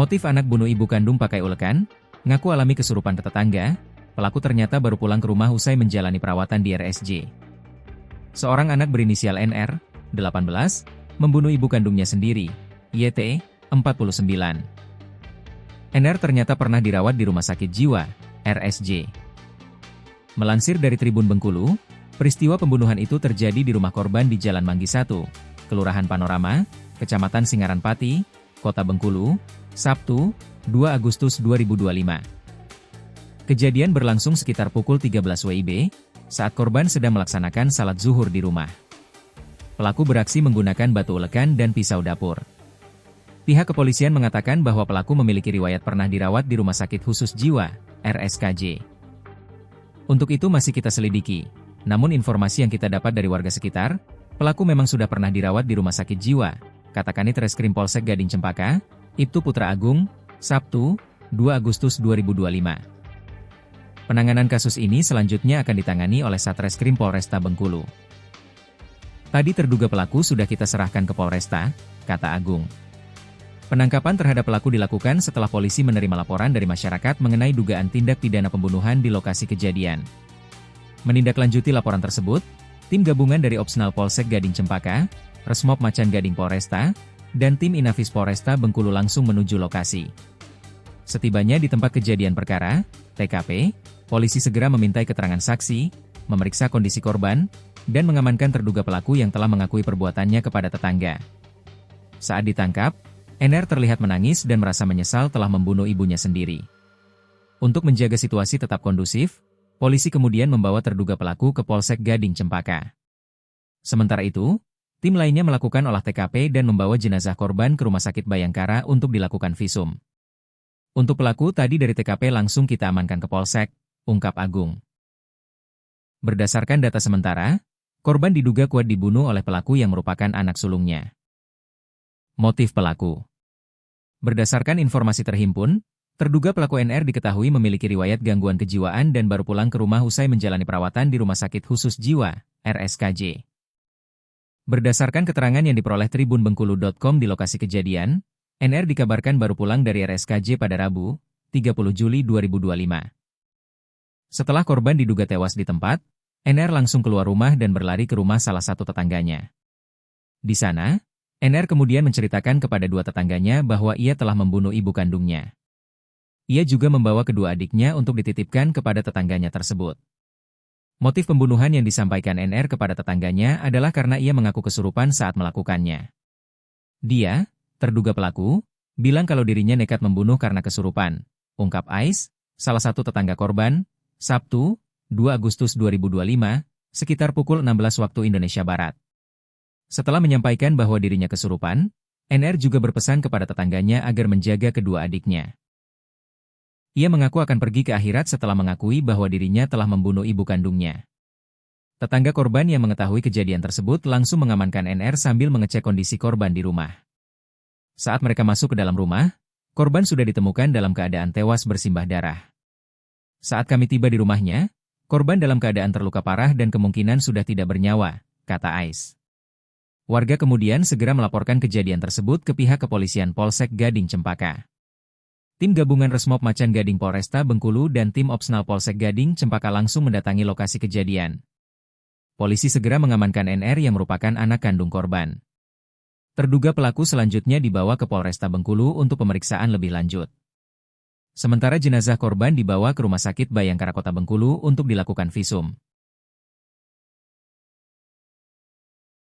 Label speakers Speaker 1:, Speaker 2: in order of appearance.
Speaker 1: Motif anak bunuh ibu kandung pakai ulekan, ngaku alami kesurupan ke tetangga, pelaku ternyata baru pulang ke rumah usai menjalani perawatan di RSJ. Seorang anak berinisial NR, 18, membunuh ibu kandungnya sendiri, YT, 49. NR ternyata pernah dirawat di rumah sakit jiwa, RSJ. Melansir dari Tribun Bengkulu, peristiwa pembunuhan itu terjadi di rumah korban di Jalan Manggi 1, Kelurahan Panorama, Kecamatan Singaran Pati, Kota Bengkulu, Sabtu, 2 Agustus 2025. Kejadian berlangsung sekitar pukul 13 WIB, saat korban sedang melaksanakan salat zuhur di rumah. Pelaku beraksi menggunakan batu ulekan dan pisau dapur. Pihak kepolisian mengatakan bahwa pelaku memiliki riwayat pernah dirawat di Rumah Sakit Khusus Jiwa, RSKJ. Untuk itu masih kita selidiki, namun informasi yang kita dapat dari warga sekitar, pelaku memang sudah pernah dirawat di Rumah Sakit Jiwa, kata Kanit Reskrim Polsek Gading Cempaka, Ibtu Putra Agung, Sabtu, 2 Agustus 2025. Penanganan kasus ini selanjutnya akan ditangani oleh Satreskrim Polresta Bengkulu. Tadi terduga pelaku sudah kita serahkan ke Polresta, kata Agung. Penangkapan terhadap pelaku dilakukan setelah polisi menerima laporan dari masyarakat mengenai dugaan tindak pidana pembunuhan di lokasi kejadian. Menindaklanjuti laporan tersebut, tim gabungan dari Opsnal Polsek Gading Cempaka, Resmob Macan Gading Polresta, dan tim Inafis Polresta Bengkulu langsung menuju lokasi. Setibanya di tempat kejadian perkara, TKP, polisi segera memintai keterangan saksi, memeriksa kondisi korban, dan mengamankan terduga pelaku yang telah mengakui perbuatannya kepada tetangga. Saat ditangkap, NR terlihat menangis dan merasa menyesal telah membunuh ibunya sendiri. Untuk menjaga situasi tetap kondusif, polisi kemudian membawa terduga pelaku ke Polsek Gading Cempaka. Sementara itu, tim lainnya melakukan olah TKP dan membawa jenazah korban ke Rumah Sakit Bayangkara untuk dilakukan visum. Untuk pelaku tadi dari TKP langsung kita amankan ke Polsek, ungkap Agung. Berdasarkan data sementara, korban diduga kuat dibunuh oleh pelaku yang merupakan anak sulungnya. Motif pelaku. Berdasarkan informasi terhimpun, terduga pelaku NR diketahui memiliki riwayat gangguan kejiwaan dan baru pulang ke rumah usai menjalani perawatan di Rumah Sakit Khusus Jiwa, RSKJ. Berdasarkan keterangan yang diperoleh tribunbengkulu.com di lokasi kejadian, NR dikabarkan baru pulang dari RSKJ pada Rabu, 30 Juli 2025. Setelah korban diduga tewas di tempat, NR langsung keluar rumah dan berlari ke rumah salah satu tetangganya. Di sana, NR kemudian menceritakan kepada dua tetangganya bahwa ia telah membunuh ibu kandungnya. Ia juga membawa kedua adiknya untuk dititipkan kepada tetangganya tersebut. Motif pembunuhan yang disampaikan NR kepada tetangganya adalah karena ia mengaku kesurupan saat melakukannya. Dia, terduga pelaku, bilang kalau dirinya nekat membunuh karena kesurupan, ungkap Ais, salah satu tetangga korban, Sabtu, 2 Agustus 2025, sekitar pukul 16 waktu Indonesia Barat. Setelah menyampaikan bahwa dirinya kesurupan, NR juga berpesan kepada tetangganya agar menjaga kedua adiknya. Ia mengaku akan pergi ke akhirat setelah mengakui bahwa dirinya telah membunuh ibu kandungnya. Tetangga korban yang mengetahui kejadian tersebut langsung mengamankan NR sambil mengecek kondisi korban di rumah. Saat mereka masuk ke dalam rumah, korban sudah ditemukan dalam keadaan tewas bersimbah darah. Saat kami tiba di rumahnya, korban dalam keadaan terluka parah dan kemungkinan sudah tidak bernyawa, kata Ais. Warga kemudian segera melaporkan kejadian tersebut ke pihak kepolisian Polsek Gading Cempaka. Tim gabungan Resmob Macan Gading Polresta Bengkulu dan tim Opsnal Polsek Gading Cempaka langsung mendatangi lokasi kejadian. Polisi segera mengamankan NR yang merupakan anak kandung korban. Terduga pelaku selanjutnya dibawa ke Polresta Bengkulu untuk pemeriksaan lebih lanjut. Sementara jenazah korban dibawa ke Rumah Sakit Bayangkara Kota Bengkulu untuk dilakukan visum.